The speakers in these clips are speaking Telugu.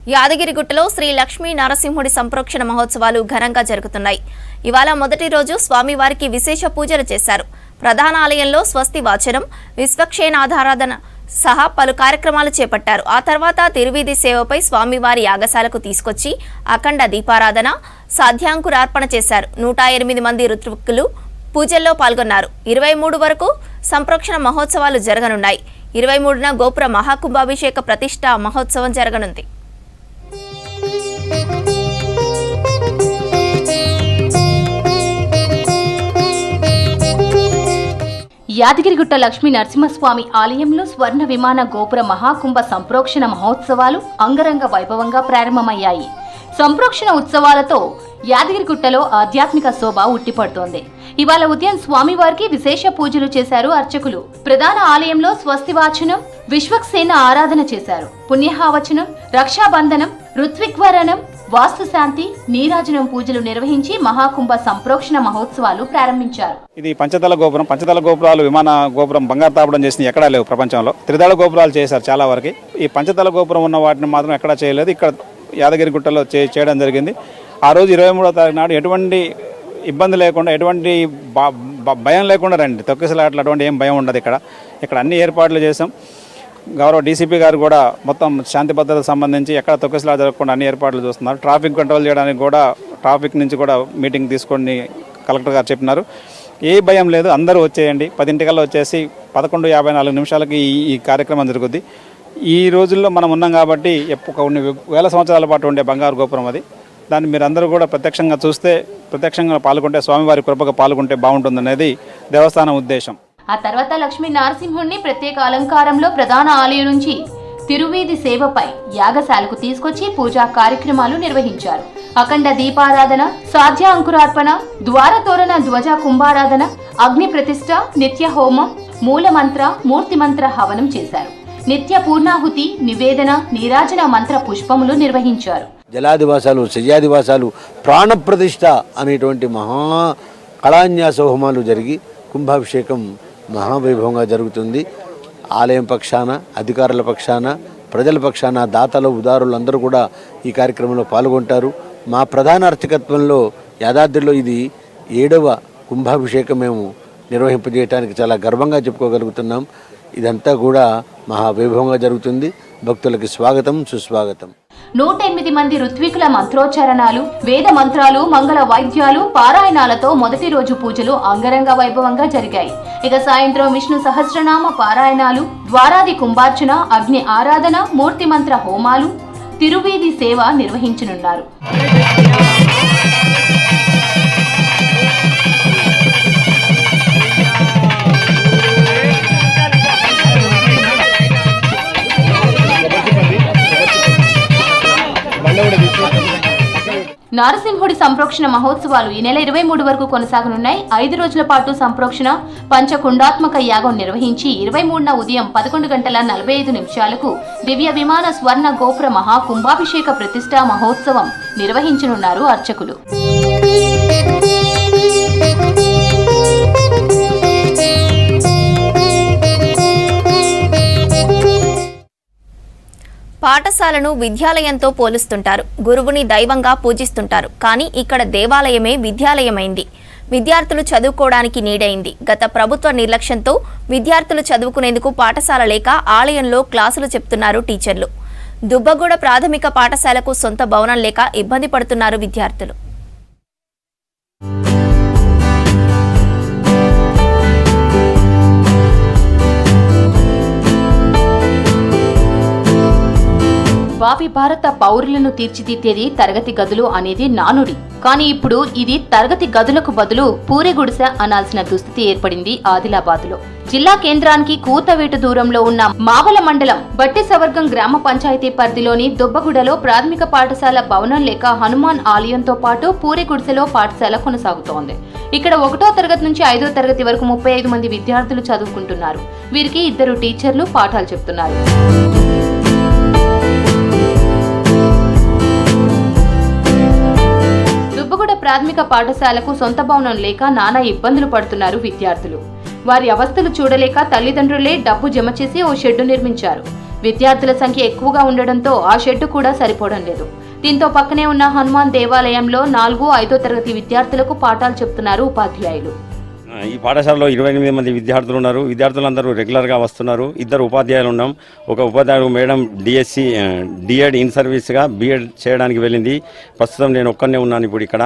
యాదగిరిగుట్టలో శ్రీ లక్ష్మీ నరసింహుడి సంప్రోక్షణ మహోత్సవాలు ఘనంగా జరుగుతున్నాయి. ఇవాళ మొదటి రోజు స్వామివారికి విశేష పూజలు చేశారు. ప్రధాన ఆలయంలో స్వస్తి వాచనం, విశ్వక్షేణాధారాధన సహా పలు కార్యక్రమాలు చేపట్టారు. ఆ తర్వాత తిరువీధి సేవపై స్వామివారి యాగశాలకు తీసుకొచ్చి అఖండ దీపారాధన, సాధ్యాంకురార్పణ చేశారు. 108 మంది ఋత్విక్కులు పూజల్లో పాల్గొన్నారు. 23 వరకు సంప్రోక్షణ మహోత్సవాలు జరగనున్నాయి. 23న గోపుర మహాకుంభాభిషేక ప్రతిష్ఠా మహోత్సవం జరగనుంది. యాదగిరిగుట్ట లక్ష్మీ నరసింహస్వామి ఆలయంలో స్వర్ణ విమాన గోపుర మహాకుంభ సంప్రోక్షణ మహోత్సవాలు అంగరంగ వైభవంగా ప్రారంభమయ్యాయి. సంప్రోక్షణ ఉత్సవాలతో యాదగిరిగుట్టలో ఆధ్యాత్మిక శోభ ఉట్టిపడుతోంది. ఇవాళ ఉదయం స్వామివారికి విశేష పూజలు చేశారు అర్చకులు. ప్రధాన ఆలయంలో స్వస్తివాచనం, విశ్వక్సేన ఆరాధన చేశారు. పుణ్యహావచనం, రక్షాబంధనం, ఋత్విగ్వరణం, వాస్తుశాంతి, నీరాజనం పూజలు నిర్వహించి మహాకుంభ సంప్రోక్షణ మహోత్సవాలు ప్రారంభించారు. ఇది పంచతల గోపురం. పంచతల గోపురాలు విమాన గోపురం బంగారు తాపడం చేసిన ఎక్కడా లేవు ప్రపంచంలో. త్రిదళ గోపురాలు చేశారు చాలా వరకు. ఈ పంచతల గోపురం ఉన్న వాటిని మాత్రం ఎక్కడా చేయలేదు. ఇక్కడ యాదగిరిగుట్టలో చేయడం జరిగింది. ఆ రోజు 23వ తారీఖు నాడు ఎటువంటి ఇబ్బంది లేకుండా, ఎటువంటి భయం లేకుండా రండి. తొక్కిసలాట్లు అటువంటి ఏం భయం ఉండదు. ఇక్కడ అన్ని ఏర్పాట్లు చేసాం. గౌరవ డీసీపీ గారు కూడా మొత్తం శాంతి భద్రతకు సంబంధించి ఎక్కడ తొక్కిసలా జరగకుండా అన్ని ఏర్పాట్లు చూస్తున్నారు. ట్రాఫిక్ కంట్రోల్ చేయడానికి కూడా ట్రాఫిక్ నుంచి కూడా మీటింగ్ తీసుకొని కలెక్టర్ గారు చెప్పినారు. ఏ భయం లేదు, అందరూ వచ్చేయండి. 10 వచ్చేసి 11:54 నిమిషాలకి ఈ కార్యక్రమం జరుగుద్ది. ఈ రోజుల్లో మనం ఉన్నాం కాబట్టి కొన్ని వేల సంవత్సరాల పాటు ఉండే బంగారు గోపురం అది. దాన్ని మీరు అందరూ కూడా ప్రత్యక్షంగా చూస్తే, ప్రత్యక్షంగా పాల్గొంటే, స్వామివారి కృపగా పాల్గొంటే బాగుంటుందనేది దేవస్థానం ఉద్దేశం. ఆ తర్వాత లక్ష్మీ నరసింహుణ్ణి ప్రత్యేక అలంకారంలో ప్రధాన ఆలయం నుంచి తిరువీధి సేవపై యాగశాలకు తీసుకొచ్చి పూజా కార్యక్రమాలు నిర్వహించారు. అఖండ దీపారాధన, సాధ్య అంకురార్పణ, ద్వారతోరణ ధ్వజ కుంభారాధన, అగ్ని ప్రతిష్ఠ, నిత్య హోమం, మూలమంత్ర, మూర్తిమంత్ర హవనం చేశారు. నిత్య పూర్ణాహుతి, నివేదన, నీరాజన మంత్ర పుష్పములు నిర్వహించారు. జలాదివాసాలు, శయ్యాదివాసాలు, ప్రాణప్రతిష్ఠ అనేటువంటి మహా కళాన్యాస హోమాలు జరిగి కుంభాభిషేకం మహావైభవంగా జరుగుతుంది. ఆలయం పక్షాన, అధికారుల పక్షాన, ప్రజల పక్షాన, దాతలు, ఉదారులు అందరూ కూడా ఈ కార్యక్రమంలో పాల్గొంటారు. మా ప్రధాన అర్చకత్వంలో యాదాద్రిలో ఇది 7వ కుంభాభిషేకం మేము నిర్వహింపజేయడానికి చాలా గర్వంగా చెప్పుకోగలుగుతున్నాం. ఇదంతా కూడా మహావైభవంగా జరుగుతుంది. భక్తులకి స్వాగతం, సుస్వాగతం. 108 మంది ఋత్వికుల మంత్రోచ్చరణాలు, వేద మంత్రాలు, మంగళ వాయిద్యాలు, పారాయణాలతో మొదటి రోజు పూజలు అంగరంగ వైభవంగా జరిగాయి. ఇక సాయంత్రం విష్ణు సహస్రనామ పారాయణాలు, ద్వారాది కుంభార్చన, అగ్ని ఆరాధన, మూర్తి మంత్ర హోమాలు, తిరువీధి సేవ నిర్వహించనున్నారు. నరసింహుడి సంప్రోక్షణ మహోత్సవాలు ఈ నెల 23 వరకు కొనసాగనున్నాయి. 5 రోజుల పాటు సంప్రోక్షణ పంచకుండాత్మక యాగం నిర్వహించి 23న ఉదయం 11:45 దివ్య విమాన స్వర్ణ గోపుర మహాకుంభాభిషేక ప్రతిష్ఠా మహోత్సవం నిర్వహించనున్నారు అర్చకులు. పాఠశాలను విద్యాలయంతో పోలుస్తుంటారు. గురువుని దైవంగా పూజిస్తుంటారు. కానీ ఇక్కడ దేవాలయమే విద్యాలయమైంది. విద్యార్థులు చదువుకోవడానికి నీడైంది. గత ప్రభుత్వ నిర్లక్ష్యంతో విద్యార్థులు చదువుకునేందుకు పాఠశాల లేక ఆలయంలో క్లాసులు చెప్తున్నారు టీచర్లు. దుబ్బగూడ ప్రాథమిక పాఠశాలకు సొంత భవనం లేక ఇబ్బంది పడుతున్నారు విద్యార్థులు. భావి భారత పౌరులను తీర్చిదిద్దేది తరగతి గదులు అనేది నానుడి. కానీ ఇప్పుడు ఇది తరగతి గదులకు బదులు పూరెగుడిసె అనాల్సిన దుస్థితి ఏర్పడింది ఆదిలాబాద్లో. జిల్లా కేంద్రానికి కూతవేటు దూరంలో ఉన్న మావల మండలం బట్టిసవర్గం గ్రామ పంచాయతీ పరిధిలోని దుబ్బగూడలో ప్రాథమిక పాఠశాల భవనం లేక హనుమాన్ ఆలయంతో పాటు పూరెగుడిసెలో పాఠశాల కొనసాగుతోంది. ఇక్కడ 1వ తరగతి నుంచి 5వ తరగతి వరకు 35 మంది విద్యార్థులు చదువుకుంటున్నారు. వీరికి 2 టీచర్లు పాఠాలు చెప్తున్నారు. దుబ్బగూడ ప్రాథమిక పాఠశాలకు సొంత భవనం లేక నానా ఇబ్బందులు పడుతున్నారు విద్యార్థులు. వారి అవస్థలు చూడలేక తల్లిదండ్రులే డబ్బు జమ చేసి ఓ షెడ్డు నిర్మించారు. విద్యార్థుల సంఖ్య ఎక్కువగా ఉండడంతో ఆ షెడ్డు కూడా సరిపోవడం లేదు. దీంతో పక్కనే ఉన్న హనుమాన్ దేవాలయంలో 4, 5వ తరగతి విద్యార్థులకు పాఠాలు చెప్తున్నారు ఉపాధ్యాయులు. ఈ పాఠశాలలో 28 మంది విద్యార్థులు ఉన్నారు. విద్యార్థులందరూ రెగ్యులర్గా వస్తున్నారు. 2 ఉపాధ్యాయులు ఉన్నాం. ఒక ఉపాధ్యాయుడు మేడం డిఎడ్ ఇన్ సర్వీస్గా బిఎడ్ చేయడానికి వెళ్ళింది. ప్రస్తుతం నేను ఒక్కనే ఉన్నాను ఇప్పుడు ఇక్కడ.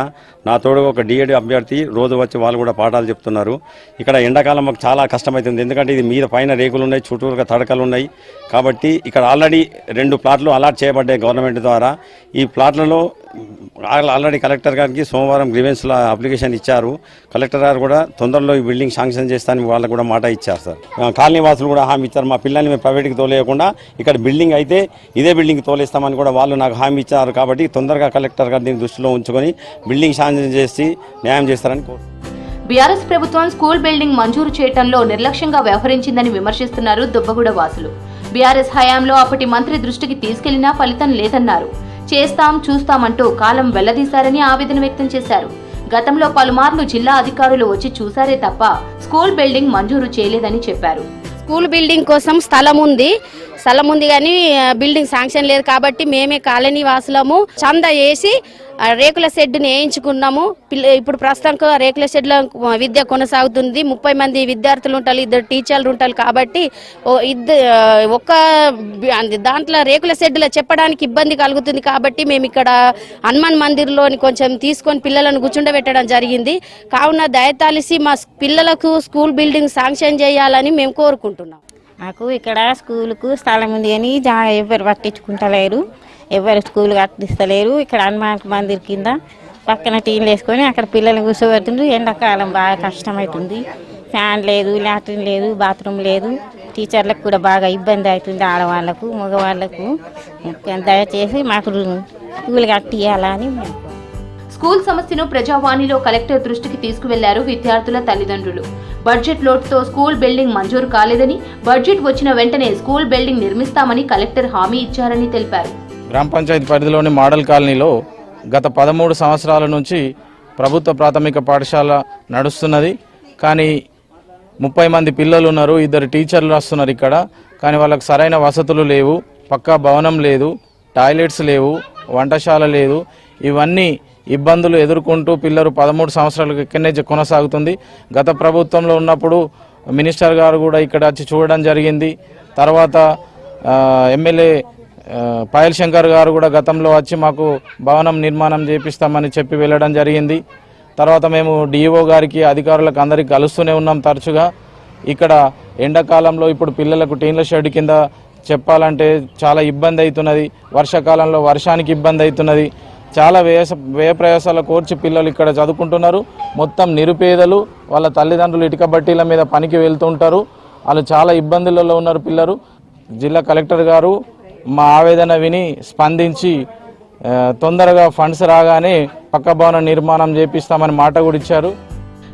నా తోడు ఒక డిఎడ్ అభ్యర్థి రోజు వచ్చి వాళ్ళు కూడా పాఠాలు చెప్తున్నారు. ఇక్కడ ఎండాకాలం మాకు చాలా కష్టమవుతుంది. ఎందుకంటే ఇది మీద పైన రేకులు ఉన్నాయి, చుట్టూరుగా తడకలు ఉన్నాయి. కాబట్టి ఇక్కడ ఆల్రెడీ 2 ప్లాట్లు అలాట్ చేయబడ్డాయి గవర్నమెంట్ ద్వారా. ఈ ప్లాట్లలో ఆల్రెడీ కలెక్టర్ గారికి సోమవారం గ్రీవెన్స్ల అప్లికేషన్ ఇచ్చారు. కలెక్టర్ గారు కూడా తొందరలో ఈ బిల్డింగ్ శాంక్షన్ చేస్తానని వాళ్ళకు కూడా మాట ఇచ్చారు సార్. కాలనీ వాసులు కూడా హామీ ఇచ్చారు. మా పిల్లల్ని మేము ప్రైవేట్కి తోలేయకుండా ఇక్కడ బిల్డింగ్ అయితే ఇదే బిల్డింగ్ తోలేస్తామని కూడా వాళ్ళు నాకు హామీ ఇచ్చారు. కాబట్టి తొందరగా కలెక్టర్ గారు దీన్ని దృష్టిలో ఉంచుకొని బిల్డింగ్ శాంక్షన్ చేసి న్యాయం చేస్తారని కోరుతున్నాను. బీఆర్ఎస్ ప్రభుత్వం స్కూల్ బిల్డింగ్ మంజూరు చేయడంలో నిర్లక్ష్యంగా వ్యవహరించిందని విమర్శిస్తున్నారు దుబ్బగూడ వాసులు. బీఆర్ఎస్ హయాంలో అప్పటి మంత్రి దృష్టికి తీసుకెళ్లినా ఫలితం లేదన్నారు. చేస్తాం చూస్తామంటూ కాలం వెళ్లదీశారని ఆవేదన వ్యక్తం చేశారు. గతంలో పలుమార్లు జిల్లా అధికారులు వచ్చి చూశారే తప్ప స్కూల్ బిల్డింగ్ మంజూరు చేయలేదని చెప్పారు. స్కూల్ బిల్డింగ్ కోసం స్థలం ఉంది కానీ బిల్డింగ్ శాంక్షన్ లేదు. కాబట్టి మేమే కాలనీ వాసులము చందా వేసి రేకుల షెడ్ని వేయించుకున్నాము. ఇప్పుడు ప్రస్తుతానికి రేకుల షెడ్లో విద్య కొనసాగుతుంది. 30 మంది విద్యార్థులు ఉంటారు, 2 టీచర్లు ఉంటారు. కాబట్టి ఒక్క దాంట్లో రేకుల షెడ్లో చెప్పడానికి ఇబ్బంది కలుగుతుంది. కాబట్టి మేము ఇక్కడ హనుమాన్ మందిర్లోని కొంచెం తీసుకొని పిల్లలను కూర్చుండబెట్టడం జరిగింది. కావున దయతలిసి మా పిల్లలకు స్కూల్ బిల్డింగ్ శాంక్షన్ చేయాలని మేము కోరుకుంటున్నాం. నాకు ఇక్కడ స్కూల్కు స్థలం ఉంది కానీ ఎవరు పట్టించుకుంటలేరు, ఎవరు స్కూల్ కట్టిస్తలేరు. ఇక్కడ హనుమాన్ మందిర్ కింద పక్కన టీన్లు వేసుకొని అక్కడ పిల్లల్ని కూర్చోబెడుతుండ్రు. ఎండాకాలం బాగా కష్టమవుతుంది. ఫ్యాన్ లేదు, లాట్రిన్ లేదు, బాత్రూమ్ లేదు. టీచర్లకు కూడా బాగా ఇబ్బంది అవుతుంది, ఆడవాళ్లకు మగవాళ్లకు. దయచేసి మాకు స్కూల్ కట్టియాలని. స్కూల్ సమస్యను ప్రజావాణిలో కలెక్టర్ దృష్టికి తీసుకువెళ్లారు విద్యార్థుల తల్లిదండ్రులు. బడ్జెట్ లోటుతో స్కూల్ బిల్డింగ్ మంజూరు కాలేదని, బడ్జెట్ వచ్చిన వెంటనే స్కూల్ బిల్డింగ్ నిర్మిస్తామని కలెక్టర్ హామీ ఇచ్చారని తెలిపారు. గ్రామ పంచాయతీ పరిధిలోని మోడల్ కాలనీలో గత 13 సంవత్సరాల నుంచి ప్రభుత్వ ప్రాథమిక పాఠశాల నడుస్తున్నది. కానీ 30 మంది పిల్లలు ఉన్నారు, 2 టీచర్లు వస్తున్నారు ఇక్కడ. కానీ వాళ్ళకి సరైన వసతులు లేవు, పక్కా భవనం లేదు, టాయిలెట్స్ లేవు, వంటశాల లేదు. ఇవన్నీ ఇబ్బందులు ఎదుర్కొంటూ పిల్లలు 13 సంవత్సరాలకు ఇక్కడనే కొనసాగుతుంది. గత ప్రభుత్వంలో ఉన్నప్పుడు మినిస్టర్ గారు కూడా ఇక్కడ వచ్చి చూడడం జరిగింది. తర్వాత ఎమ్మెల్యే పాయల్ శంకర్ గారు కూడా గతంలో వచ్చి మాకు భవనం నిర్మాణం చేపిస్తామని చెప్పి వెళ్ళడం జరిగింది. తర్వాత మేము డిఈఓ గారికి అధికారులకు అందరికీ కలుస్తూనే ఉన్నాం తరచుగా. ఇక్కడ ఎండాకాలంలో ఇప్పుడు పిల్లలకు టీన్ల షెడ్ కింద చెప్పాలంటే చాలా ఇబ్బంది అవుతున్నది. వర్షాకాలంలో వర్షానికి ఇబ్బంది అవుతున్నది. చాలా వ్యయ ప్రయాసాల కోర్చి పిల్లలు ఇక్కడ చదువుకుంటున్నారు. మొత్తం నిరుపేదలు, వాళ్ళ తల్లిదండ్రులు ఇటుక బట్టీల మీద పనికి వెళ్తుంటారు. వాళ్ళు చాలా ఇబ్బందులలో ఉన్నారు పిల్లలు. జిల్లా కలెక్టర్ గారు మా ఆవేదన విని స్పందించి తొందరగా ఫండ్స్ రాగానే పక్క భవన నిర్మాణం చేపిస్తామని మాట కూడా ఇచ్చారు.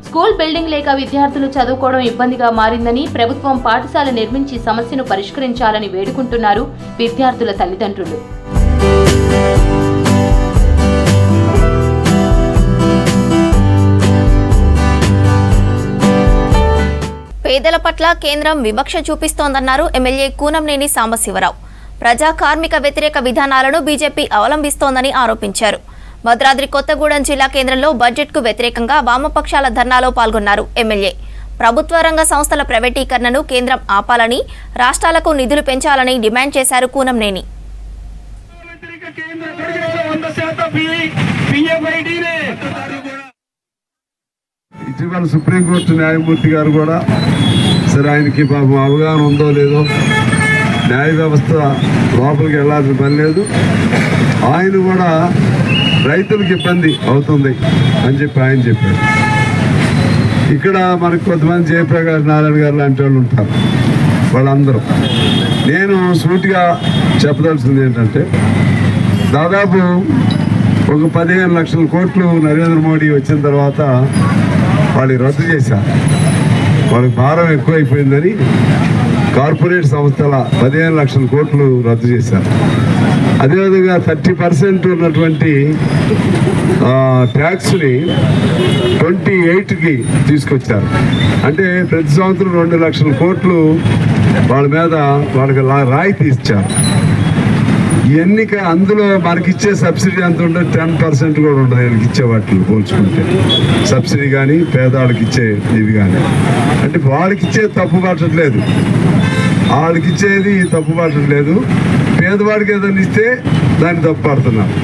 స్కూల్ బిల్డింగ్ లేక విద్యార్థులు చదువుకోవడం ఇబ్బందిగా మారిందని, ప్రభుత్వం పాఠశాల నిర్మించి సమస్యను పరిష్కరించాలని వేడుకుంటున్నారు విద్యార్థుల తల్లిదండ్రులు. పేదల పట్ల కేంద్రం వివక్ష చూపిస్తోందన్నారు ఎమ్మెల్యే కూనంనేని సాంబశివరావు. ప్రజా కార్మిక వ్యతిరేక విధానాలను బీజేపీ అవలంబిస్తోందని ఆరోపించారు. భద్రాద్రి కొత్తగూడెం జిల్లా కేంద్రంలో బడ్జెట్కు వ్యతిరేకంగా వామపక్షాల ధర్నాలో పాల్గొన్నారు ఎమ్మెల్యే. ప్రభుత్వ రంగ సంస్థల ప్రైవేటీకరణను కేంద్రం ఆపాలని, రాష్ట్రాలకు నిధులు పెంచాలని డిమాండ్ చేశారు కూనంనేని. ఇటీవల సుప్రీంకోర్టు న్యాయమూర్తి గారు కూడా సరే ఆయనకి పాపం అవగాహన ఉందో లేదో, న్యాయ వ్యవస్థ లోపలికి వెళ్ళాల్సిన పని లేదు, ఆయన కూడా రైతులకు ఇబ్బంది అవుతుంది అని చెప్పి ఆయన చెప్పారు. ఇక్కడ మనకు కొంతమంది జయప్రకాష్ నారాయణ గారు లాంటి వాళ్ళు ఉంటారు. వాళ్ళందరూ నేను సూటిగా చెప్పదలుచుకుంది ఏంటంటే, దాదాపు ఒక 15 లక్షల కోట్లు నరేంద్ర మోడీ వచ్చిన తర్వాత వాళ్ళు రద్దు చేశారు. వాళ్ళకి భారం ఎక్కువైపోయిందని కార్పొరేట్ సంస్థల 15 లక్షల కోట్లు రద్దు చేశారు. అదేవిధంగా 30% ఉన్నటువంటి ట్యాక్స్ని 28కి తీసుకొచ్చారు. అంటే ప్రతి సంవత్సరం 2 లక్షల కోట్లు వాళ్ళ మీద వాళ్ళకి రాయితీ ఇచ్చారు. ఎన్నిక అందులో మనకిచ్చే సబ్సిడీ ఎంత ఉండదు, 10% కూడా ఉండదు వీళ్ళకి ఇచ్చే వాటిని పోల్చుకుంటే. సబ్సిడీ కానీ పేదవాళ్ళకి ఇచ్చే ఇవి కానీ, అంటే వాళ్ళకి ఇచ్చేది తప్పు పట్టట్లేదు, వాళ్ళకి ఇచ్చేది తప్పు పట్టట్లేదు. పేదవాడికి ఏదైనా ఇస్తే దాన్ని తప్పు పడుతున్నారు.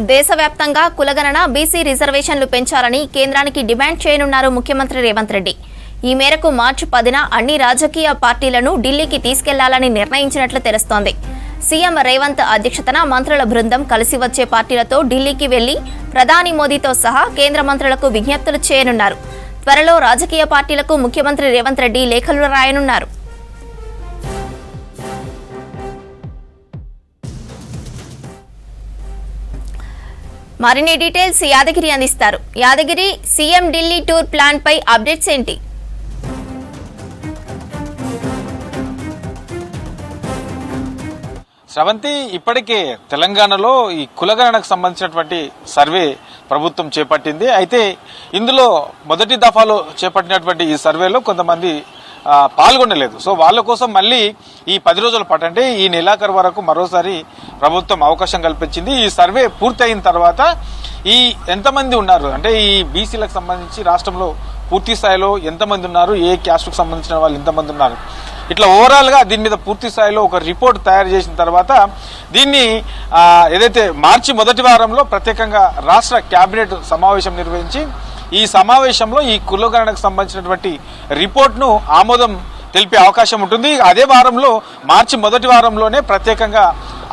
దేశవ్యాప్తంగా కులగణన బీసీ రిజర్వేషన్లు పెంచాలని కేంద్రానికి డిమాండ్ చేయనున్నారు ముఖ్యమంత్రి రేవంత్ రెడ్డి. ఈ మేరకు మార్చి 10న అన్ని రాజకీయ పార్టీలను ఢిల్లీకి తీసుకెళ్లాలని నిర్ణయించినట్లు తెలుస్తోంది. సీఎం రేవంత్ అధ్యక్షతన మంత్రుల బృందం కలిసి వచ్చే పార్టీలతో ఢిల్లీకి వెళ్లి ప్రధాని మోదీతో సహా కేంద్ర మంత్రులకు విజ్ఞప్తులు చేయనున్నారు. త్వరలో రాజకీయ పార్టీలకు ముఖ్యమంత్రి రేవంత్ రెడ్డి లేఖలు రాయనున్నారు. మరిన్ని డీటెయిల్స్ యాదగిరి అందిస్తారు. Yadagiri, CM Delhi tour plan పై అప్డేట్స్ ఏంటి? శ్రవంతి, ఇప్పటికే తెలంగాణలో ఈ కులగణనకు సంబంధించినటువంటి సర్వే ప్రభుత్వం చేపట్టింది. అయితే ఇందులో మొదటి దఫాలో చేపట్టినటువంటి ఈ సర్వేలో కొంతమంది పాల్గొనలేదు. సో వాళ్ళ కోసం మళ్ళీ ఈ 10 రోజుల పాటు, అంటే ఈ నెలాఖరు వరకు మరోసారి ప్రభుత్వం అవకాశం కల్పించింది. ఈ సర్వే పూర్తయిన తర్వాత ఈ ఎంతమంది ఉన్నారు, అంటే ఈ బీసీలకు సంబంధించి రాష్ట్రంలో పూర్తి స్థాయిలో ఎంతమంది ఉన్నారు, ఏ క్యాస్ట్కు సంబంధించిన వాళ్ళు ఎంతమంది ఉన్నారు, ఇట్లా ఓవరాల్గా దీని మీద పూర్తి స్థాయిలో ఒక రిపోర్ట్ తయారు చేసిన తర్వాత దీన్ని ఏదైతే మార్చి మొదటి వారంలో ప్రత్యేకంగా రాష్ట్ర కేబినెట్ సమావేశం నిర్వహించి ఈ సమావేశంలో ఈ కులగణనకు సంబంధించినటువంటి రిపోర్ట్ను ఆమోదం తెలిపే అవకాశం ఉంటుంది. అదే వారంలో మార్చి మొదటి వారంలోనే ప్రత్యేకంగా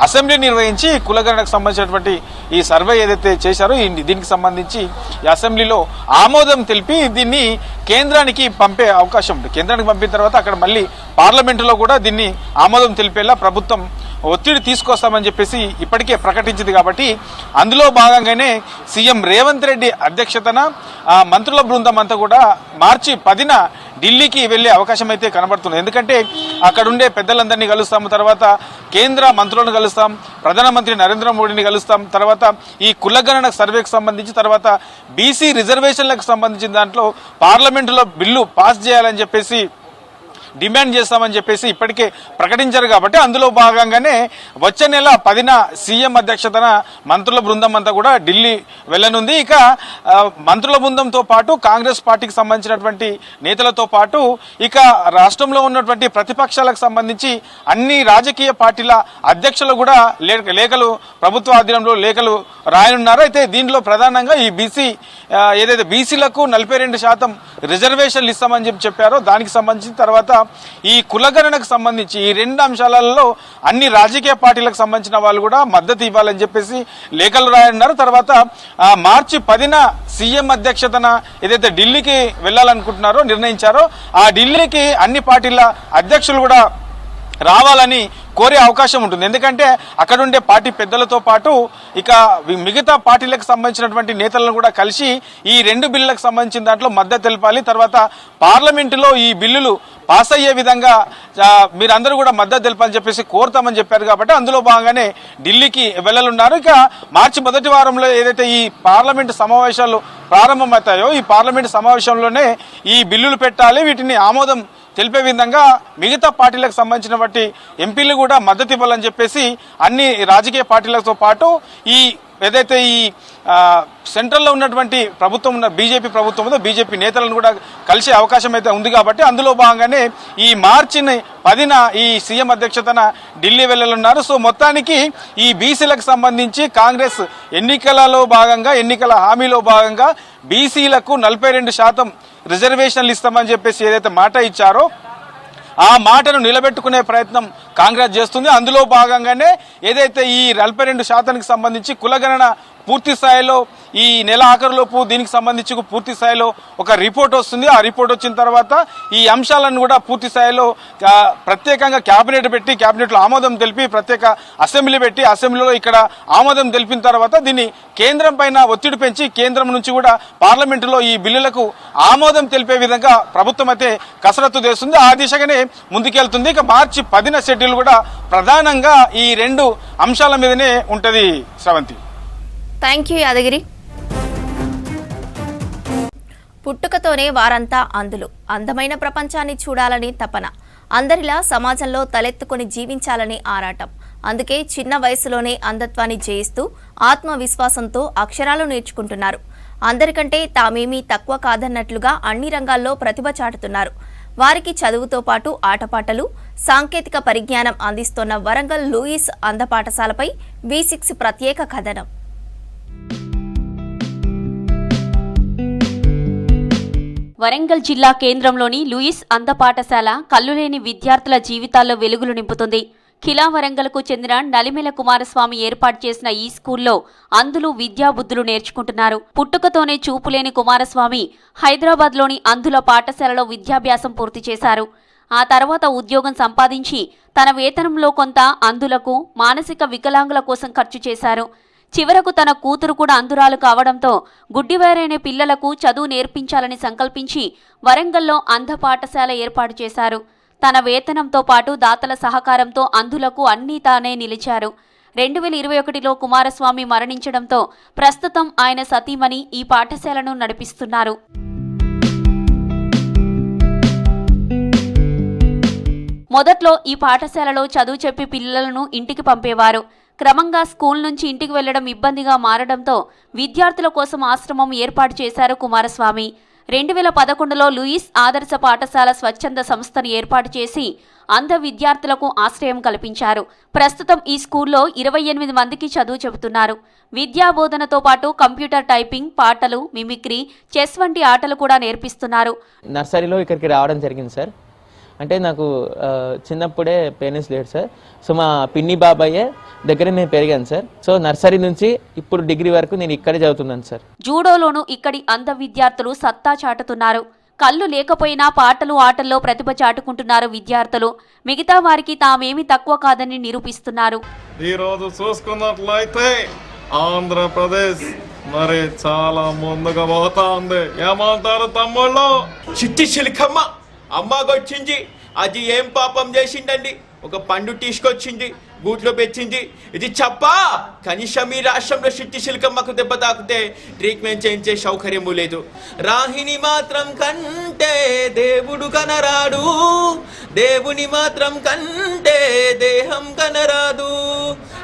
అసెంబ్లీ నిర్వహించి కులగణనకు సంబంధించినటువంటి ఈ సర్వే ఏదైతే చేశారో దీనికి సంబంధించి ఈ అసెంబ్లీలో ఆమోదం తెలిపి దీన్ని కేంద్రానికి పంపే అవకాశం ఉంది. కేంద్రానికి పంపిన తర్వాత అక్కడ మళ్ళీ పార్లమెంటులో కూడా దీన్ని ఆమోదం తెలిపేలా ప్రభుత్వం ఒత్తిడి తీసుకొస్తామని చెప్పేసి ఇప్పటికే ప్రకటించింది. కాబట్టి అందులో భాగంగానే సీఎం రేవంత్ రెడ్డి అధ్యక్షతన మంత్రుల బృందం అంతా కూడా మార్చి 10న ఢిల్లీకి వెళ్లే అవకాశం అయితే కనబడుతుంది. ఎందుకంటే అక్కడుండే పెద్దలందరినీ కలుస్తాం, తర్వాత కేంద్ర మంత్రులను కలుస్తాం, ప్రధానమంత్రి నరేంద్ర మోడీని కలుస్తాం, తర్వాత ఈ కులగణన సర్వేకి సంబంధించి, తర్వాత బీసీ రిజర్వేషన్లకు సంబంధించిన దాంట్లో పార్లమెంటులో బిల్లు పాస్ చేయాలని చెప్పేసి డిమాండ్ చేస్తామని చెప్పేసి ఇప్పటికే ప్రకటించారు. కాబట్టి అందులో భాగంగానే వచ్చే నెల 10న సీఎం అధ్యక్షతన మంత్రుల బృందం అంతా కూడా ఢిల్లీ వెళ్లనుంది. ఇక మంత్రుల బృందంతో పాటు కాంగ్రెస్ పార్టీకి సంబంధించినటువంటి నేతలతో పాటు ఇక రాష్ట్రంలో ఉన్నటువంటి ప్రతిపక్షాలకు సంబంధించి అన్ని రాజకీయ పార్టీల అధ్యక్షులు కూడా లేఖలు ప్రభుత్వ ఆధీనంలో లేఖలు రాయనున్నారు. అయితే దీనిలో ప్రధానంగా ఈ ఏదైతే బీసీలకు 42% రిజర్వేషన్లు ఇస్తామని చెప్పారో దానికి సంబంధించిన తర్వాత ఈ కులగణనకు సంబంధించి ఈ 2 అంశాలలో అన్ని రాజకీయ పార్టీలకు సంబంధించిన వాళ్ళు కూడా మద్దతు ఇవ్వాలని చెప్పేసి లేఖలు రాయన్నారు. తర్వాత మార్చి 10న సీఎం అధ్యక్షతన ఏదైతే ఢిల్లీకి వెళ్లాలనుకుంటున్నారో నిర్ణయించారో ఆ ఢిల్లీకి అన్ని పార్టీల అధ్యక్షులు కూడా రావాలని కోరే అవకాశం ఉంటుంది. ఎందుకంటే అక్కడ ఉండే పార్టీ పెద్దలతో పాటు ఇక మిగతా పార్టీలకు సంబంధించినటువంటి నేతలను కూడా కలిసి ఈ 2 బిల్లులకు సంబంధించిన దాంట్లో మద్దతు తెలపాలి. తర్వాత పార్లమెంటులో ఈ బిల్లులు పాస్ అయ్యే విధంగా మీరందరూ కూడా మద్దతు తెలపాలని చెప్పేసి కోరుతామని చెప్పారు. కాబట్టి అందులో భాగంగానే ఢిల్లీకి వెళ్లనున్నారు. ఇక మార్చి మొదటి వారంలో ఏదైతే ఈ పార్లమెంటు సమావేశాలు ప్రారంభమవుతాయో ఈ పార్లమెంటు సమావేశంలోనే ఈ బిల్లులు పెట్టాలి, వీటిని ఆమోదం తెలిపే విధంగా మిగతా పార్టీలకు సంబంధించినటువంటి ఎంపీలు కూడా మద్దతు ఇవ్వాలని చెప్పేసి అన్ని రాజకీయ పార్టీలతో పాటు ఈ ఏదైతే ఈ సెంట్రల్లో ఉన్నటువంటి ప్రభుత్వం ఉన్న బీజేపీ ప్రభుత్వం ఉందో బీజేపీ నేతలను కూడా కలిసే అవకాశం అయితే ఉంది. కాబట్టి అందులో భాగంగానే ఈ మార్చి 10న ఈ సీఎం అధ్యక్షతన ఢిల్లీ వెళ్లనున్నారు. సో మొత్తానికి ఈ బీసీలకు సంబంధించి కాంగ్రెస్ ఎన్నికలలో భాగంగా ఎన్నికల హామీలో భాగంగా బీసీలకు 42% రిజర్వేషన్లు ఇస్తామని చెప్పేసి ఏదైతే మాట ఇచ్చారో ఆ మాటను నిలబెట్టుకునే ప్రయత్నం కాంగ్రెస్ చేస్తుంది. అందులో భాగంగానే ఏదైతే ఈ 42%కి సంబంధించి కులగణన పూర్తి స్థాయిలో ఈ నెల ఆఖరులోపు దీనికి సంబంధించి పూర్తి స్థాయిలో ఒక రిపోర్ట్ వస్తుంది. ఆ రిపోర్ట్ వచ్చిన తర్వాత ఈ అంశాలను కూడా పూర్తి స్థాయిలో ప్రత్యేకంగా క్యాబినెట్ పెట్టి క్యాబినెట్లో ఆమోదం తెలిపి ప్రత్యేక అసెంబ్లీ పెట్టి అసెంబ్లీలో ఇక్కడ ఆమోదం తెలిపిన తర్వాత దీన్ని కేంద్రం పైన ఒత్తిడి పెంచి కేంద్రం నుంచి కూడా పార్లమెంటులో ఈ బిల్లులకు ఆమోదం తెలిపే విధంగా ప్రభుత్వం అయితే కసరత్తు చేస్తుంది. ఆ దిశగానే ముందుకెళ్తుంది. ఇక మార్చి 10న షెడ్యూల్ కూడా ప్రధానంగా ఈ 2 అంశాల మీదనే ఉంటది. శ్రవంతి. Thank you Yadagiri. పుట్టుకతోనే వారంతా అందులు. అందమైన ప్రపంచాన్ని చూడాలని తపన. అందరిలా సమాజంలో తలెత్తుకొని జీవించాలని ఆరాటం. అందుకే చిన్న వయసులోనే అంధత్వాన్ని జయిస్తూ ఆత్మవిశ్వాసంతో అక్షరాలు నేర్చుకుంటున్నారు. అందరికంటే తామేమీ తక్కువ కాదన్నట్లుగా అన్ని రంగాల్లో ప్రతిభ చాటుతున్నారు. వారికి చదువుతో పాటు ఆటపాటలు, సాంకేతిక పరిజ్ఞానం అందిస్తోన్న వరంగల్ లూయిస్ అంధ పాఠశాలపై V6 ప్రత్యేక కథనం. వరంగల్ జిల్లా కేంద్రంలోని లూయిస్ అంధ పాఠశాల కళ్ళులేని విద్యార్థుల జీవితాల్లో వెలుగులు నింపుతుంది. ఖిలా వరంగల్కు చెందిన నలిమెల కుమారస్వామి ఏర్పాటు చేసిన ఈ స్కూల్లో అంధులు విద్యాబుద్ధులు నేర్చుకుంటున్నారు. పుట్టుకతోనే చూపులేని కుమారస్వామి హైదరాబాద్లోని అంధుల పాఠశాలలో విద్యాభ్యాసం పూర్తి చేశారు. ఆ తర్వాత ఉద్యోగం సంపాదించి తన వేతనంలో కొంత అంధులకు, మానసిక వికలాంగుల కోసం ఖర్చు చేశారు. చివరకు తన కూతురు కూడా అంధురాలు కావడంతో గుడ్డివారైన పిల్లలకు చదువు నేర్పించాలని సంకల్పించి వరంగల్లో అంధ పాఠశాల ఏర్పాటు చేశారు. తన వేతనంతో పాటు దాతల సహకారంతో అంధులకు అన్నీ తానే నిలిచారు. 2021లో కుమారస్వామి మరణించడంతో ప్రస్తుతం ఆయన సతీమణి ఈ పాఠశాలను నడిపిస్తున్నారు. మొదట్లో ఈ పాఠశాలలో చదువు చెప్పి పిల్లలను ఇంటికి పంపేవారు. క్రమంగా స్కూల్ నుంచి ఇంటికి వెళ్లడం ఇబ్బందిగా మారడంతో విద్యార్థుల కోసం ఆశ్రమం ఏర్పాటు చేశారు కుమారస్వామి. 2011లో లూయిస్ ఆదర్శ పాఠశాల స్వచ్ఛంద సంస్థను ఏర్పాటు చేసి అంధ విద్యార్థులకు ఆశ్రయం కల్పించారు. ప్రస్తుతం ఈ స్కూల్లో 28 మందికి చదువు చెబుతున్నారు. విద్యాబోధనతో పాటు కంప్యూటర్ టైపింగ్, పాటలు, మిమిక్రీ, చెస్ వంటి ఆటలు కూడా నేర్పిస్తున్నారు. నర్సరీలో ఇక్కడికి రావడం జరిగింది సార్. అంటే నాకు చిన్నప్పుడే పేరెంట్స్ లేరు సార్. సో మా పిన్ని బాబాయే దగ్గర నేను పెరిగాను సార్. సో నర్సరీ నుంచి ఇప్పుడు డిగ్రీ వరకు నేను ఇక్కడే చదువుతున్నాను సార్. జూడోలోనూ ఇక్కడి అంధ విద్యార్థులు సత్తా చాటుతున్నారు. కళ్ళు లేకపోయినా పాటలు, ఆటల్లో ప్రతిభ చాటుకుంటున్నారు విద్యార్థులు. మిగతా వారికి తామేమీ తక్కువ కాదని నిరూపిస్తున్నారు. ఈరోజు చూసుకున్నట్లయితే ఆంధ్రప్రదేశ్ మరి చాలా ముందుగా పోతా ఉంది. ఏమంటారు తమ్ముళ్ళు? చిట్టి చిలికమ్మ అమ్మగొచ్చింది. అది ఏం పాపం చేసిందండి? ఒక పండు తీసుకొచ్చింది, గూట్లో పెట్టింది. ఇది చెప్పా కనీసం ఈ రాష్ట్రంలో చిట్టి చిలకమ్మకు దెబ్బ తాకితే ట్రీట్మెంట్ చేయించే సౌకర్యము లేదు. రాహిని మాత్రం కంటే దేవుడు కనరాడు, దేవుని మాత్రం కంటే దేహం కనరాదు.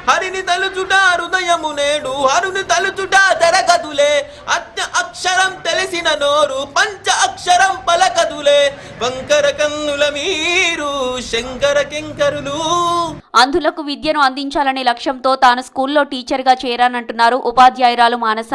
హరిని తలుచుట హృదయము నేడు, హరుని తలుచుట తెరగదులే. అక్షరం తెలిసిన నోరు పంచ అక్షరం పలకదులే. వంకర కన్నుల మీరు శంకర కింకరులు. అంధులకు విద్యను అందించాలనే లక్ష్యంతో తాను స్కూల్లో టీచర్గా చేరానంటున్నారు ఉపాధ్యాయురాలు మానస.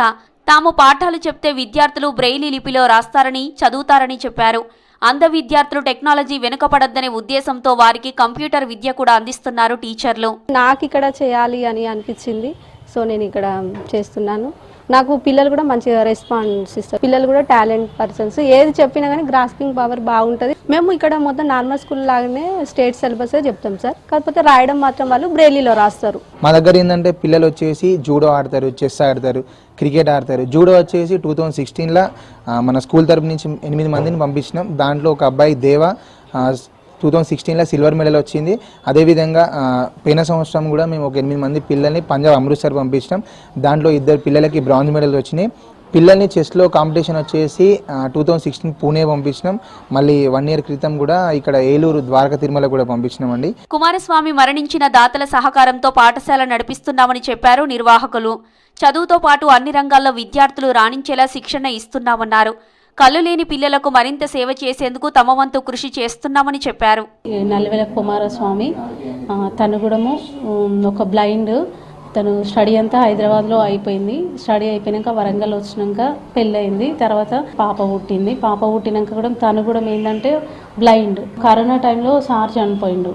తాము పాఠాలు చెప్తే విద్యార్థులు బ్రెయిలీ లిపిలో రాస్తారని, చదువుతారని చెప్పారు. అంధ విద్యార్థులు టెక్నాలజీ వెనుకపడద్దనే ఉద్దేశంతో వారికి కంప్యూటర్ విద్య కూడా అందిస్తున్నారు టీచర్లు. నాకు ఇక్కడ చేయాలి అని అనిపించింది. సో నేను ఇక్కడ చేస్తున్నాను. నాకు పిల్లలు కూడా మంచిగా రెస్పాన్స్ ఇస్తారు. పిల్లలు కూడా టాలెంట్ పర్సన్స్. ఏది చెప్పినా కానీ గ్రాస్పింగ్ పవర్ బాగుంటుంది. మేము ఇక్కడ మొత్తం నార్మల్ స్కూల్ లాగానే స్టేట్ సిలబస్ చెప్తాం సార్. కాకపోతే రాయడం మాత్రం వాళ్ళు బ్రెయిలీలో రాస్తారు. మా దగ్గర ఏంటంటే పిల్లలు వచ్చేసి జూడో ఆడతారు, చెస్ ఆడతారు, క్రికెట్ ఆడతారు. జూడో వచ్చేసి 2016లో మన స్కూల్ తరపు నుంచి 8 మందిని పంపించినాం. దాంట్లో ఒక అబ్బాయి దేవ 2016లో సిల్వర్ మెడల్ వచ్చింది. అదేవిధంగా పోయిన సంవత్సరం కూడా మేము ఒక 8 మంది పిల్లల్ని పంజాబ్ అమృత్సర్ పంపించినాం. దాంట్లో 2 పిల్లలకి బ్రాంజ్ మెడల్ వచ్చినాయి. పిల్లల్ని చెస్లో కాంపిటీషన్ వచ్చేసి 2016 పూణే పంపించినాం. మళ్ళీ 1 ఇయర్ క్రితం కూడా ఇక్కడ ఏలూరు ద్వారకా తిరుమల కూడా పంపించినామండి. కుమారస్వామి మరణించిన దాతల సహకారంతో పాఠశాల నడిపిస్తున్నామని చెప్పారు నిర్వాహకులు. చదువుతో పాటు అన్ని రంగాల్లో విద్యార్థులు రాణించేలా శిక్షణ ఇస్తున్నామన్నారు. కళ్ళు లేని పిల్లలకు మరింత సేవ చేసేందుకు తమ వంతు కృషి చేస్తున్నామని చెప్పారు. నలిమెల కుమారస్వామి తను కూడా ఒక బ్లైండ్. తను స్టడీ అంతా హైదరాబాద్లో అయిపోయింది. స్టడీ అయిపోయాక వరంగల్ వచ్చినాక పెళ్ళయింది. తర్వాత పాప పుట్టింది. పాప పుట్టినాక కూడా తను కూడా ఏంటంటే బ్లైండ్. కరోనా టైంలో సార్ చనిపోయిండు.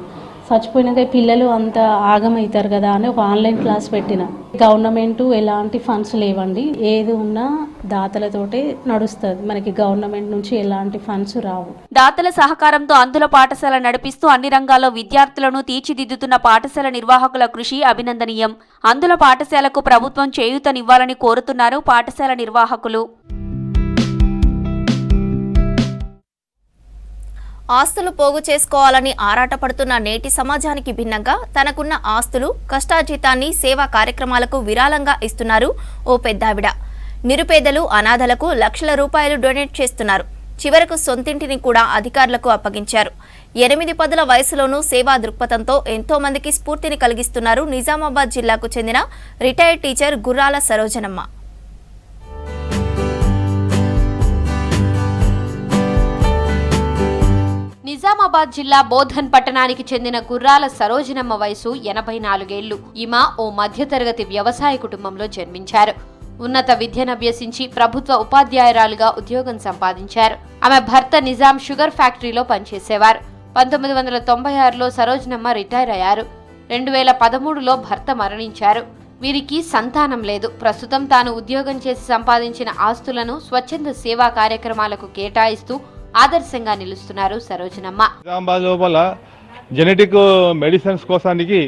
చచ్చిపోయినాక పిల్లలు అంత ఆగమవుతారు కదా అని ఒక ఆన్లైన్ క్లాస్ పెట్టిన. గవర్నమెంట్ ఎలాంటి ఫండ్స్ లేవండి, ఏది ఉన్నా దాతలతోటే నడుస్తుంది. మనకి గవర్నమెంట్ నుంచి ఎలాంటి ఫండ్స్ రావు. దాతల సహకారంతో అందుల పాఠశాల నడిపిస్తూ అన్ని రంగాల్లో విద్యార్థులను తీర్చిదిద్దుతున్న పాఠశాల నిర్వాహకుల కృషి అభినందనీయం. అందుల పాఠశాలకు ప్రభుత్వం చేయూతనివ్వాలని కోరుతున్నారు పాఠశాల నిర్వాహకులు. ఆస్తులు పోగు చేసుకోవాలని ఆరాటపడుతున్న నేటి సమాజానికి భిన్నంగా తనకున్న ఆస్తులు, కష్టార్జితాన్ని సేవా కార్యక్రమాలకు విరాళంగా ఇస్తున్నారు ఓ పెద్దావిడ. నిరుపేదలు, అనాథలకు లక్షల రూపాయలు డొనేట్ చేస్తున్నారు. చివరకు సొంతింటిని కూడా అధికారులకు అప్పగించారు. 8 పదుల వయసులోనూ సేవా దృక్పథంతో ఎంతో మందికి స్ఫూర్తిని కలిగిస్తున్నారు నిజామాబాద్ జిల్లాకు చెందిన రిటైర్డ్ టీచర్ గుర్రాల సరోజనమ్మ. నిజామాబాద్ జిల్లా బోధన్ పట్టణానికి చెందిన గుర్రాల సరోజనమ్మ వయసు 84 ఏళ్లు. ఈమె ఓ మధ్యతరగతి వ్యవసాయ కుటుంబంలో జన్మించారు. ఉన్నత విద్యనభ్యసించి ప్రభుత్వ ఉపాధ్యాయురాలుగా ఉద్యోగం సంపాదించారు. ఆమె భర్త నిజాం షుగర్ ఫ్యాక్టరీలో పనిచేసేవారు. 1996లో సరోజనమ్మ రిటైర్ అయ్యారు. 2013లో భర్త మరణించారు. వీరికి సంతానం లేదు. ప్రస్తుతం తాను ఉద్యోగం చేసి సంపాదించిన ఆస్తులను స్వచ్ఛంద సేవా కార్యక్రమాలకు కేటాయిస్తూ ఆదర్శంగా నిలుస్తున్నారు సరోజనమ్మ. నిజామాబాద్ లోపల జెనెటిక్ మెడిసిన్స్ కోసానికి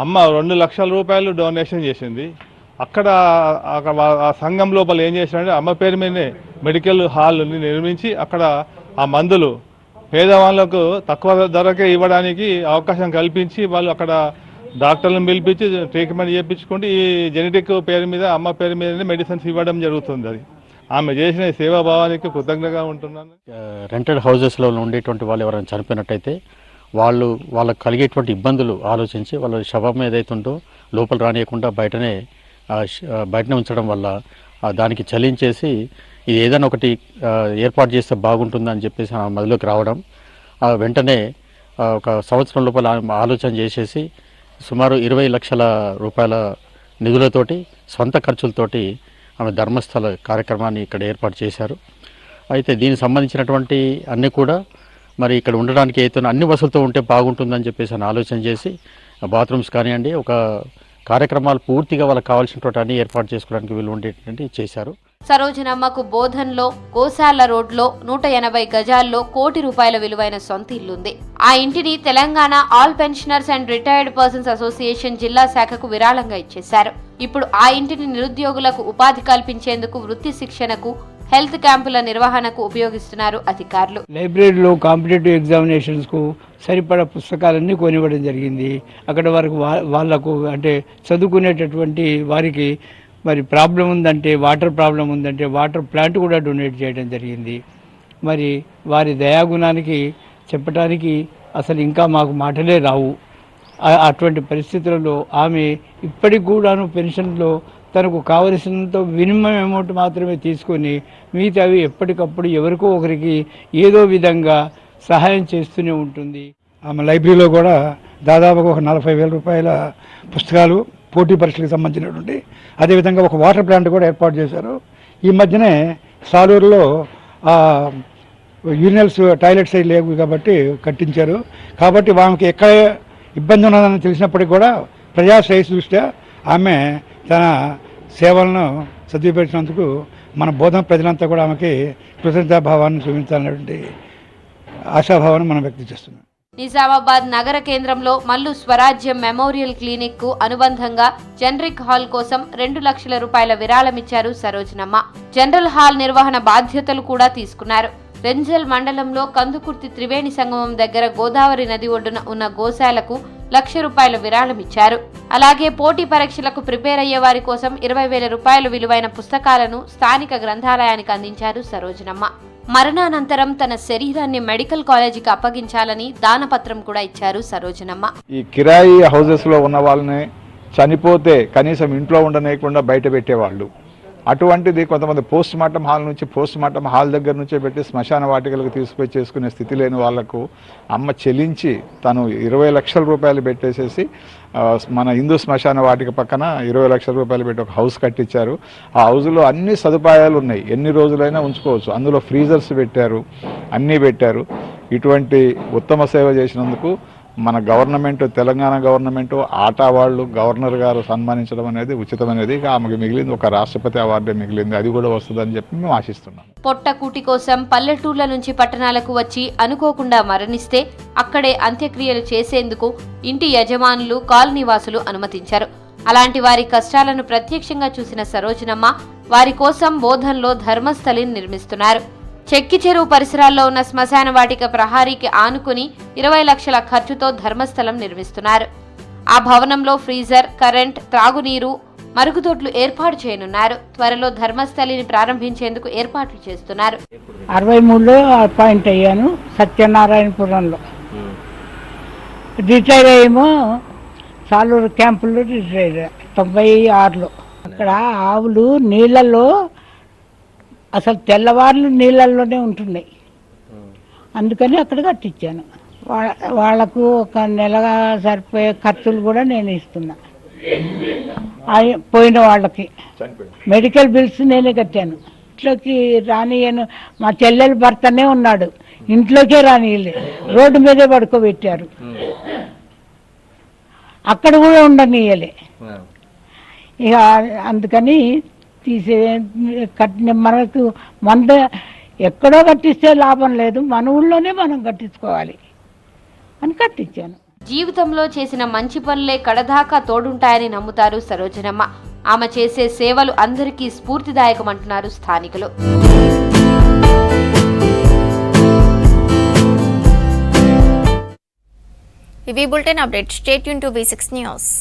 అమ్మ 2 లక్షల రూపాయలు డొనేషన్ చేసింది. అక్కడ ఆ సంఘం లోపల ఏం చేశారంటే అమ్మ పేరు మీదనే మెడికల్ హాల్ని నిర్మించి అక్కడ ఆ మందులు పేదవాళ్ళకు తక్కువ ధరకే ఇవ్వడానికి అవకాశం కల్పించి వాళ్ళు అక్కడ డాక్టర్లను పిలిపించి ట్రీట్మెంట్ చేయించుకుంటూ ఈ జెనెటిక్ పేరు మీద అమ్మ పేరు మీదనే మెడిసిన్స్ ఇవ్వడం జరుగుతుంది. అది ఆమె చేసిన సేవాభావానికి కృతజ్ఞతగా ఉంటున్నాను. రెంటెడ్ హౌజెస్లో ఉండేటువంటి వాళ్ళు ఎవరైనా చనిపోయినట్టయితే వాళ్ళకు కలిగేటువంటి ఇబ్బందులు ఆలోచించి వాళ్ళ శవం ఏదైతుందో లోపల రానియకుండా బయటనే ఉంచడం వల్ల దానికి చలించేసి ఇది ఏదైనా ఒకటి ఏర్పాటు చేస్తే బాగుంటుందని చెప్పేసి ఆ మదిలోకి రావడం, వెంటనే ఒక సంవత్సరం లోపల ఆలోచన చేసేసి సుమారు 20 లక్షల రూపాయల నిధులతోటి సొంత ఖర్చులతోటి ఆమె ధర్మస్థల కార్యక్రమాన్ని ఇక్కడ ఏర్పాటు చేశారు. అయితే దీనికి సంబంధించినటువంటి అన్నీ కూడా మరి ఇక్కడ ఉండడానికి అయితే అన్ని వసతులతో ఉంటే బాగుంటుందని చెప్పేసి అని ఆలోచన చేసి బాత్రూమ్స్ కానివ్వండి, ఒక కార్యక్రమాలు పూర్తిగా వాళ్ళకి కావాల్సినటువంటి అన్ని ఏర్పాటు చేసుకోవడానికి వీలు ఉండేటువంటి చేశారు. సరోజనమ్మకు బోధన్లో గోశాల రోడ్లో 180 గజాల్లో ₹1 కోటి విలువైన సొంత ఇల్లుంది. ఆ ఇంటిని Telangana all pensioners and retired persons association జిల్లా శాఖకు విరాళంగా ఇచ్చేశారు. ఇప్పుడు ఆ ఇంటిని నిరుద్యోగులకు ఉపాధి కల్పించేందుకు, వృత్తి శిక్షణకు, హెల్త్ క్యాంపుల నిర్వహణకు ఉపయోగిస్తున్నారు అధికారులు. లైబ్రరీలో కాంపిటేటివ్ ఎగ్జామినేషన్స్కు సరిపడా పుస్తకాలన్నీ కొనివ్వడం జరిగింది. అక్కడ వరకు వాళ్లకు అంటే చదువుకునేటటువంటి వారికి మరి ప్రాబ్లం ఉందంటే, వాటర్ ప్రాబ్లం ఉందంటే వాటర్ ప్లాంట్ కూడా డొనేట్ చేయడం జరిగింది. మరి వారి దయాగుణానికి చెప్పడానికి అసలు ఇంకా మాకు మాటలే రావు. అటువంటి పరిస్థితులలో ఆమె ఇప్పటికి కూడాను పెన్షన్లో తనకు కావలసినంత మినిమం అమౌంట్ మాత్రమే తీసుకొని మిగతావి ఎప్పటికప్పుడు ఎవరికో ఒకరికి ఏదో విధంగా సహాయం చేస్తూనే ఉంటుంది. ఆమె లైబ్రరీలో కూడా దాదాపుగా ఒక 40,000 రూపాయల పుస్తకాలు పోటీ పరీక్షలకు సంబంధించినటువంటి, అదేవిధంగా ఒక వాటర్ ప్లాంట్ కూడా ఏర్పాటు చేశారు. ఈ మధ్యనే సాలూరులో యూరినల్స్ టాయిలెట్స్ అవి లేవు కాబట్టి కట్టించారు. కాబట్టి ఆమెకి ఎక్కడ ఇబ్బంది ఉన్నదని తెలిసినప్పటికీ కూడా ప్రజాశ్రేయస్ దృష్ట్యా ఆమె తన సేవలను సద్విపరిచినందుకు మన బోధన ప్రజలంతా కూడా ఆమెకి కృతజ్ఞతాభావాన్ని చూపించాలనేటువంటి ఆశాభావాన్ని మనం వ్యక్తం చేస్తున్నాం. నిజామాబాద్ నగర కేంద్రంలో మల్లు స్వరాజ్యం మెమోరియల్ క్లినిక్ కు అనుబంధంగా జనరిక్ హాల్ కోసం ₹2 లక్షల విరాళమిచ్చారు సరోజనమ్మ. జనరల్ హాల్ నిర్వహణ బాధ్యతలు కూడా తీసుకున్నారు. రెంజల్ మండలంలో కందుకుర్తి త్రివేణి సంగమం దగ్గర గోదావరి నది ఒడ్డున ఉన్న గోశాలకు ₹1,00,000 విరాళమిచ్చారు. అలాగే పోటీ పరీక్షలకు ప్రిపేర్ అయ్యే వారి కోసం ₹20,000 విలువైన పుస్తకాలను స్థానిక గ్రంథాలయానికి అందించారు సరోజనమ్మ. మరణానంతరం తన శరీరాన్ని మెడికల్ కాలేజీకి అప్పగించాలని దానపత్రం కూడా ఇచ్చారు సరోజనమ్మ. ఈ కిరాయి హౌజెస్ లో ఉన్న వాళ్ళని చనిపోతే కనీసం ఇంట్లో ఉండనేయకుండా బయట పెట్టేవాళ్ళు. అటువంటిది కొంతమంది పోస్ట్ మార్టం హాల్ నుంచి పోస్ట్ మార్టం హాల్ దగ్గర నుంచే పెట్టి శ్మశాన వాటికలకు తీసుకొచ్చి చేసుకునే స్థితి లేని వాళ్లకు అమ్మ చెల్లించి తను ₹20 లక్షల పెట్టేసేసి మన హిందూ శ్మశాన వాటిక పక్కన ₹20 లక్షల పెట్టి ఒక హౌస్ కట్టించారు. ఆ హౌస్లో అన్ని సదుపాయాలు ఉన్నాయి, ఎన్ని రోజులైనా ఉంచుకోవచ్చు. అందులో ఫ్రీజర్స్ పెట్టారు, అన్నీ పెట్టారు. ఇటువంటి ఉత్తమ సేవ చేసినందుకు మన గవర్నమెంట్, తెలంగాణ గవర్నమెంట్, ఆటా వాళ్ళు, గవర్నర్ గారు సన్మానించడం అనేది ఉచితమైనది. ఆమెకు మిగిలింది ఒక రాష్ట్రపతి అవార్డే మిగిలింది, అది కూడా వస్తుందని చెప్పి మేము ఆశిస్తున్నాం. పొట్టకూటి కోసం పల్లెటూర్ల నుంచి పట్టణాలకు వచ్చి అనుకోకుండా మరణిస్తే అక్కడే అంత్యక్రియలు చేసేందుకు ఇంటి యజమానులు, కాలనీవాసులు అనుమతించారు. అలాంటి వారి కష్టాలను ప్రత్యక్షంగా చూసిన సరోజనమ్మ వారి కోసం బోధన్లో ధర్మస్థలిని నిర్మిస్తున్నారు. చెక్కి చెరువు పరిసరాల్లో ఉన్న శ్మశాన వాటిక ప్రహారీకి ఆనుకుని 20 లక్షల ఖర్చుతో ధర్మస్థలం నిర్మిస్తున్నారు. ఆ భవనంలో ఫ్రీజర్, కరెంట్, త్రాగునీరు, మరుగుదొడ్లు ఏర్పాటు చేయనున్నారు. త్వరలో ధర్మస్థలిని ప్రారంభించేందుకు ఏర్పాట్లు చేస్తున్నారు. 63లో అపాయింట్ అయ్యాను సత్యనారాయణపురంలో. రిటైర్ అయ్యేమో సాలూరు క్యాంపుల్లో రిటైర్ 96లో. అక్కడ ఆవులు నీళ్ళల్లో అసలు తెల్లవార్లు నీళ్ళల్లోనే ఉంటున్నాయి, అందుకని అక్కడ కట్టించాను. వాళ్లకు ఒక నెలగా సరిపోయే ఖర్చులు కూడా నేను ఇస్తున్నా. పోయిన వాళ్ళకి మెడికల్ బిల్స్ నేనే కట్టాను. ఇంట్లోకి రానియను, మా చెల్లెలు భర్తనే ఉన్నాడు, ఇంట్లోకే రానియలే, రోడ్డు మీదే పడుకోబెట్టారు, అక్కడ కూడా ఉండనియలే. ఇక అందుకని మనకు ఎక్కడో కట్టిస్తే లాభం లేదు, మన ఊళ్ళోనే మనం కట్టించుకోవాలి అని కట్టించాను. జీవితంలో చేసిన మంచి పనులే కడదాకా తోడుంటాయని నమ్ముతారు సరోజనమ్మ. ఆమె చేసే సేవలు అందరికీ స్ఫూర్తిదాయకమంటున్నారు స్థానికులు. ఇవి bulletin update. Stay tune to V6 news.